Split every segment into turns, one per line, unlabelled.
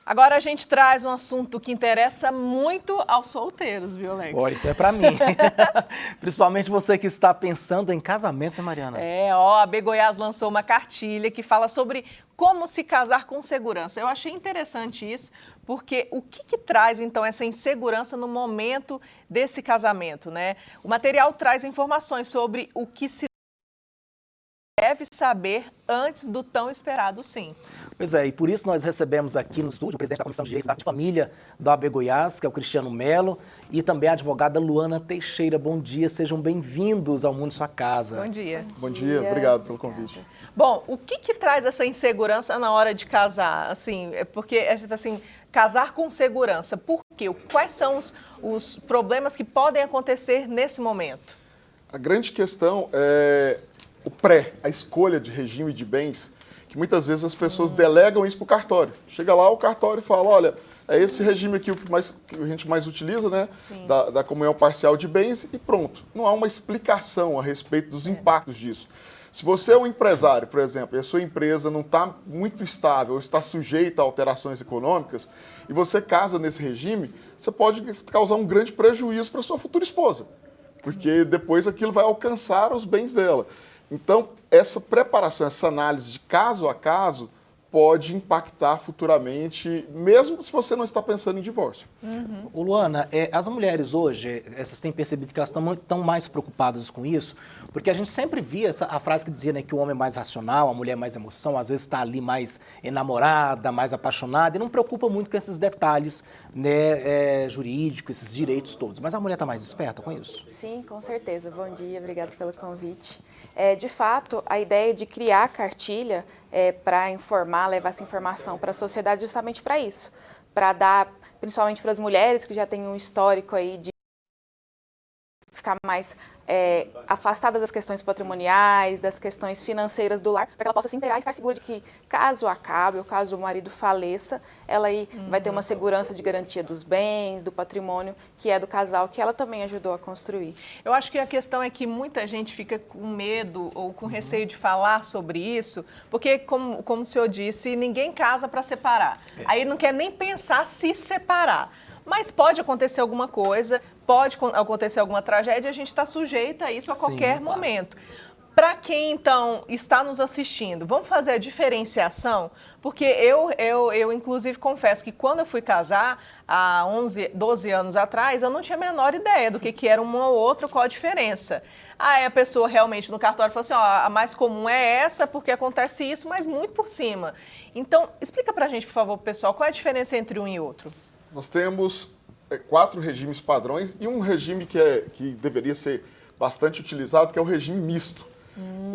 Agora a gente traz um assunto que interessa muito aos solteiros, viu, Alex?
Olha, então é pra mim. Principalmente você que está pensando em casamento, né, Mariana?
A AB Goiás lançou uma cartilha que fala sobre como se casar com segurança. Eu achei interessante isso, porque o que traz, então, essa insegurança no momento desse casamento, né? O material traz informações sobre o que se deve saber antes do tão esperado sim.
Pois é, e por isso nós recebemos aqui no estúdio o presidente da Comissão de Direitos da Família da AB Goiás, que é o Cristiano Melo, e também a advogada Luana Teixeira. Bom dia, sejam bem-vindos ao Mundo Sua Casa.
Bom dia.
Bom dia, obrigado pelo convite.
Bom, o que traz essa insegurança na hora de casar? Assim, porque, assim, casar com segurança, por quê? Quais são os problemas que podem acontecer nesse momento?
A grande questão é a escolha de regime de bens, que muitas vezes as pessoas delegam isso para o cartório. Chega lá, o cartório fala, olha, é esse regime aqui que a gente mais utiliza, né? Da comunhão parcial de bens e pronto. Não há uma explicação a respeito dos impactos disso. Se você é um empresário, por exemplo, e a sua empresa não está muito estável, ou está sujeita a alterações econômicas, e você casa nesse regime, você pode causar um grande prejuízo para sua futura esposa, porque depois aquilo vai alcançar os bens dela. Então, essa preparação, essa análise de caso a caso, pode impactar futuramente, mesmo se você não está pensando em divórcio.
Luana, as mulheres hoje, essas têm percebido que elas estão mais preocupadas com isso, porque a gente sempre via a frase que dizia, né, que o homem é mais racional, a mulher é mais emoção, às vezes está ali mais enamorada, mais apaixonada, e não preocupa muito com esses detalhes, né, jurídicos, esses direitos todos. Mas a mulher está mais esperta com isso?
Sim, com certeza. Bom dia, obrigada pelo convite. De fato, a ideia de criar a cartilha para informar, levar essa informação para a sociedade justamente para isso, para dar, principalmente para as mulheres que já têm um histórico aí de ficar mais afastadas das questões patrimoniais, das questões financeiras do lar, para que ela possa se inteirar e estar segura de que, caso acabe, ou caso o marido faleça, ela aí vai ter uma segurança de garantia dos bens, do patrimônio, que é do casal, que ela também ajudou a construir.
Eu acho que a questão é que muita gente fica com medo ou com receio de falar sobre isso, porque, como o senhor disse, ninguém casa para separar. Aí não quer nem pensar se separar. Mas pode acontecer alguma coisa, pode acontecer alguma tragédia, a gente está sujeita a isso a qualquer momento. Para quem, então, está nos assistindo, vamos fazer a diferenciação? Porque eu, inclusive, confesso que quando eu fui casar, há 12 anos atrás, eu não tinha a menor ideia do que era uma ou outra, qual a diferença. Aí a pessoa realmente no cartório falou assim, a mais comum é essa, porque acontece isso, mas muito por cima. Então, explica para a gente, por favor, pessoal, qual é a diferença entre um e outro?
Nós temos 4 regimes padrões e um regime que deveria ser bastante utilizado, que é o regime misto.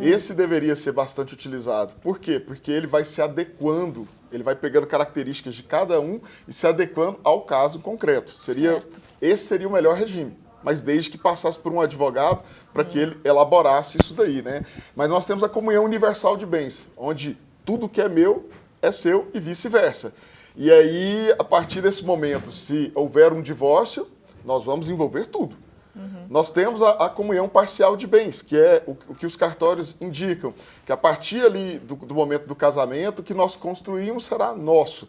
Esse deveria ser bastante utilizado. Por quê? Porque ele vai se adequando, ele vai pegando características de cada um e se adequando ao caso concreto. Esse seria o melhor regime, mas desde que passasse por um advogado para que ele elaborasse isso daí, né? Mas nós temos a comunhão universal de bens, onde tudo que é meu é seu e vice-versa. E aí, a partir desse momento, se houver um divórcio, nós vamos envolver tudo. Nós temos a comunhão parcial de bens, que é o que os cartórios indicam, que a partir ali do momento do casamento, o que nós construímos será nosso.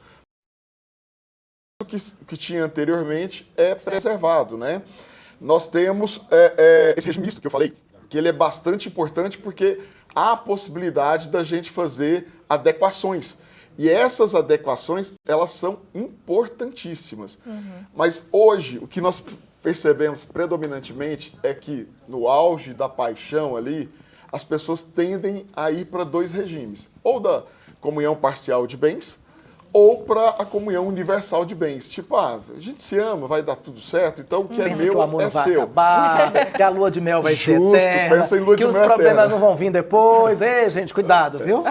O que tinha anteriormente é preservado, né? Nós temos esse regime misto que eu falei, que ele é bastante importante porque há a possibilidade da gente fazer adequações. E essas adequações, elas são importantíssimas. Mas hoje, o que nós percebemos predominantemente é que no auge da paixão ali, as pessoas tendem a ir para 2 regimes. Ou da comunhão parcial de bens, ou para a comunhão universal de bens. Tipo, a gente se ama, vai dar tudo certo, então o que é meu
que o amor
é
não vai
seu.
acabar, que a lua de mel vai ser
Justo,
eterna,
pensa em lua de
que os
mel
problemas
eterna.
não vão vir depois. Ei, gente, cuidado, viu?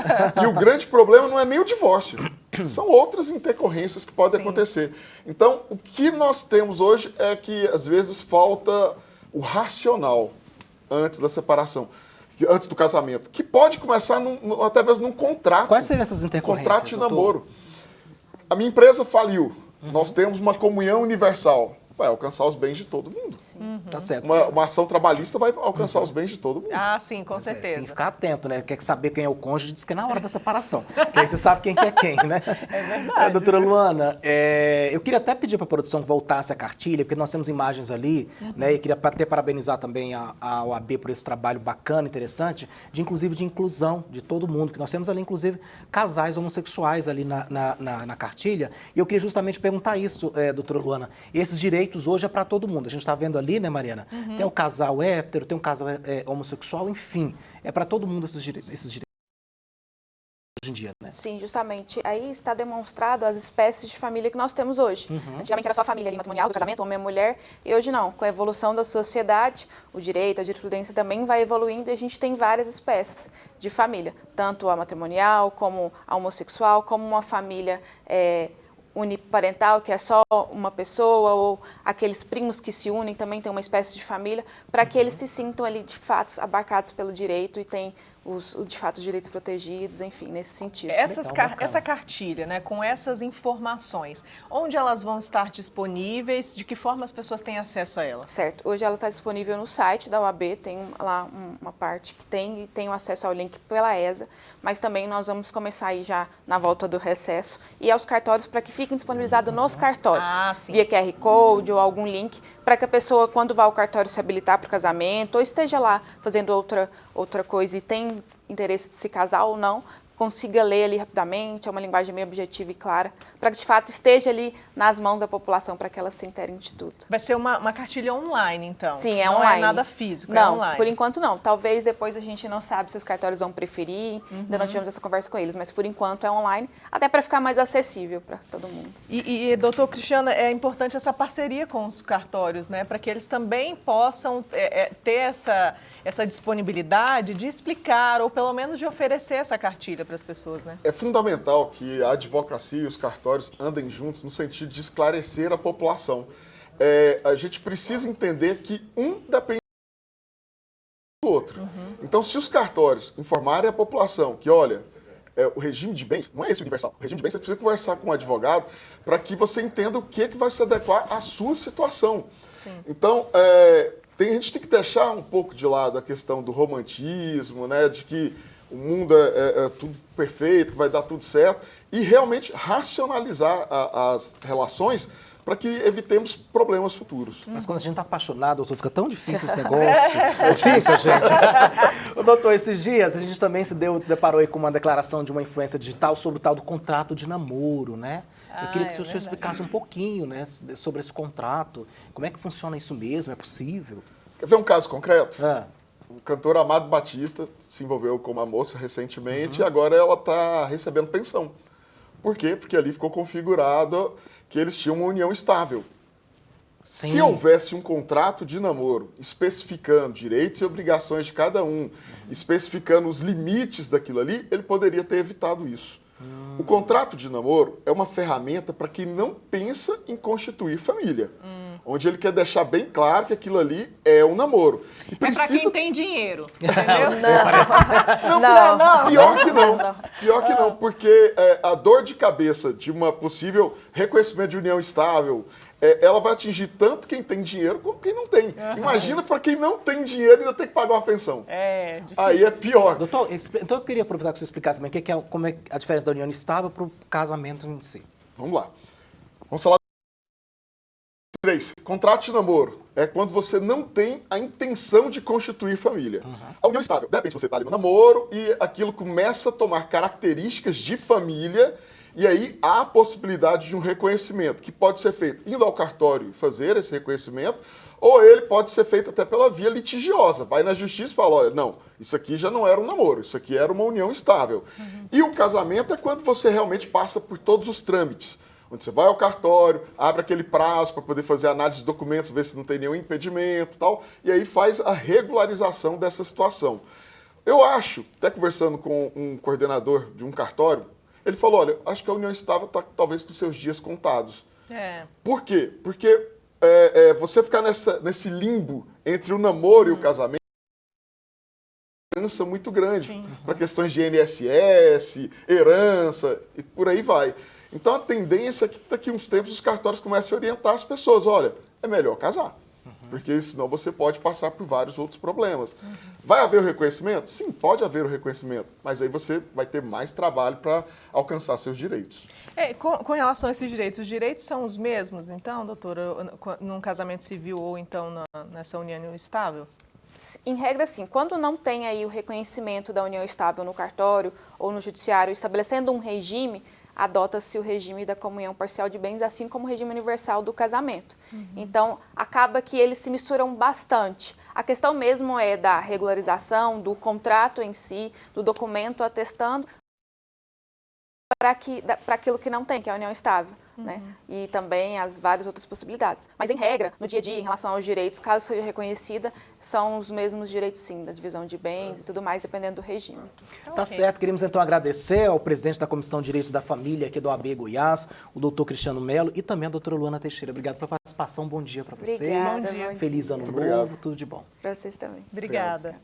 E o grande problema não é nem o divórcio, são outras intercorrências que podem acontecer. Então, o que nós temos hoje é que, às vezes, falta o racional antes da separação, antes do casamento, que pode começar até mesmo num contrato.
Quais seriam essas intercorrências,
Contrato de
doutor?
namoro. A minha empresa faliu, nós temos uma comunhão universal, vai alcançar os bens de todo mundo.
Sim.
Tá certo.
Uma ação trabalhista vai alcançar os bens de todo mundo.
Ah, sim, com
Pois é,
certeza.
tem que ficar atento, né? Quer saber quem é o cônjuge, diz que é na hora da separação. Que aí você sabe quem que é quem, né?
É verdade.
Doutora Luana, eu queria até pedir para a produção que voltasse a cartilha, porque nós temos imagens ali, né? E queria até parabenizar também a OAB por esse trabalho bacana, interessante, inclusive de inclusão de todo mundo, que nós temos ali, inclusive, casais homossexuais ali na cartilha. E eu queria justamente perguntar isso, doutora Luana. Esses direitos hoje é para todo mundo. A gente está vendo ali, né, Mariana? Tem o casal hétero, tem o casal homossexual, enfim. É para todo mundo esses direitos hoje em dia, né?
Sim, justamente. Aí está demonstrado as espécies de família que nós temos hoje. Antigamente era só a família ali, matrimonial, do casamento, homem e mulher, e hoje não. Com a evolução da sociedade, o direito, a jurisprudência também vai evoluindo e a gente tem várias espécies de família. Tanto a matrimonial, como a homossexual, como uma família uniparental, que é só uma pessoa, ou aqueles primos que se unem, também tem uma espécie de família, para que eles se sintam ali, de fato, abarcados pelo direito e tenham, de fato, os direitos protegidos, enfim, nesse sentido.
Essa cartilha, né, com essas informações, onde elas vão estar disponíveis, de que forma as pessoas têm acesso a elas?
Certo. Hoje ela está disponível no site da OAB, tem lá uma parte que tem o acesso ao link pela ESA, mas também nós vamos começar aí já na volta do recesso e aos cartórios para que fiquem disponibilizados nos cartórios, via QR Code ou algum link, para que a pessoa, quando vá ao cartório se habilitar para o casamento ou esteja lá fazendo outra coisa e tem interesse de se casar ou não, consiga ler ali rapidamente, é uma linguagem bem objetiva e clara, para que de fato esteja ali nas mãos da população, para que elas se inteirem de tudo.
Vai ser uma cartilha online, então?
Sim, é
não
online.
Não é nada físico,
não,
é online?
Por enquanto não. Talvez depois a gente não sabe se os cartórios vão preferir, ainda não tivemos essa conversa com eles, mas por enquanto é online, até para ficar mais acessível para todo mundo.
E doutor Cristiano, é importante essa parceria com os cartórios, né, para que eles também possam ter essa disponibilidade de explicar, ou pelo menos de oferecer essa cartilha para as pessoas, né?
É fundamental que a advocacia e os cartórios andem juntos no sentido de esclarecer a população. A gente precisa entender que um depende do outro. Então, se os cartórios informarem a população que, olha, o regime de bens não é esse universal. O regime de bens você precisa conversar com um advogado para que você entenda o que vai se adequar à sua situação.
Sim.
Então, a gente tem que deixar um pouco de lado a questão do romantismo, né, de que o mundo é tudo perfeito, que vai dar tudo certo, e realmente racionalizar as relações para que evitemos problemas futuros.
Mas quando a gente está apaixonado, doutor, fica tão difícil esse negócio. Fica, gente. O doutor, esses dias a gente também se deparou aí com uma declaração de uma influência digital sobre o tal do contrato de namoro, né? Eu queria que o senhor explicasse um pouquinho, né, sobre esse contrato. Como é que funciona isso mesmo? É possível?
Quer ver um caso concreto? O cantor Amado Batista se envolveu com uma moça recentemente e agora ela está recebendo pensão. Por quê? Porque ali ficou configurado que eles tinham uma união estável.
Sim.
Se houvesse um contrato de namoro especificando direitos e obrigações de cada um, especificando os limites daquilo ali, ele poderia ter evitado isso. O contrato de namoro é uma ferramenta para quem não pensa em constituir família. Onde ele quer deixar bem claro que aquilo ali é um namoro. E
precisa... É para quem tem dinheiro, entendeu?
Não.
Pior que não. Pior que não, porque a dor de cabeça de uma possível reconhecimento de união estável, ela vai atingir tanto quem tem dinheiro como quem não tem. Imagina para quem não tem dinheiro e ainda tem que pagar uma pensão.
É difícil.
Aí é pior.
Doutor, então eu queria aproveitar que você explicasse também como é a diferença da união estável para o casamento em si.
Vamos lá. Vamos falar 3. Contrato de namoro é quando você não tem a intenção de constituir família. A união estável, de repente você está ali no namoro e aquilo começa a tomar características de família e aí há a possibilidade de um reconhecimento que pode ser feito indo ao cartório e fazer esse reconhecimento, ou ele pode ser feito até pela via litigiosa. Vai na justiça e fala, olha, não, isso aqui já não era um namoro, isso aqui era uma união estável. E o casamento é quando você realmente passa por todos os trâmites. Onde você vai ao cartório, abre aquele prazo para poder fazer análise de documentos, ver se não tem nenhum impedimento e tal, e aí faz a regularização dessa situação. Eu acho, até conversando com um coordenador de um cartório, ele falou, olha, acho que a união estável está talvez com seus dias contados. Por quê? Porque você ficar nesse limbo entre o namoro e o casamento é uma mudança muito grande para questões de INSS, herança e por aí vai. Então, a tendência é que daqui a uns tempos os cartórios comecem a orientar as pessoas. Olha, é melhor casar. porque senão você pode passar por vários outros problemas. Vai haver o reconhecimento? Sim, pode haver o reconhecimento, mas aí você vai ter mais trabalho para alcançar seus direitos.
Com relação a esses direitos, os direitos são os mesmos, então, doutora, num casamento civil ou então nessa união estável?
Em regra, sim. Quando não tem aí o reconhecimento da união estável no cartório ou no judiciário, estabelecendo um regime, adota-se o regime da comunhão parcial de bens, assim como o regime universal do casamento. Então, acaba que eles se misturam bastante. A questão mesmo é da regularização, do contrato em si, do documento atestando para aquilo que não tem, que é a união estável. Né? E também as várias outras possibilidades. Mas, em regra, no dia a dia, em relação aos direitos, caso seja reconhecida, são os mesmos direitos, sim, da divisão de bens e tudo mais, dependendo do regime.
Tá certo. Queremos, então, agradecer ao presidente da Comissão de Direitos da Família aqui do AB Goiás, o doutor Cristiano Melo, e também a doutora Luana Teixeira. Obrigado pela participação. Bom dia para vocês.
Obrigada.
Feliz ano
Muito obrigado.
novo. Tudo de bom.
Para vocês também.
Obrigada.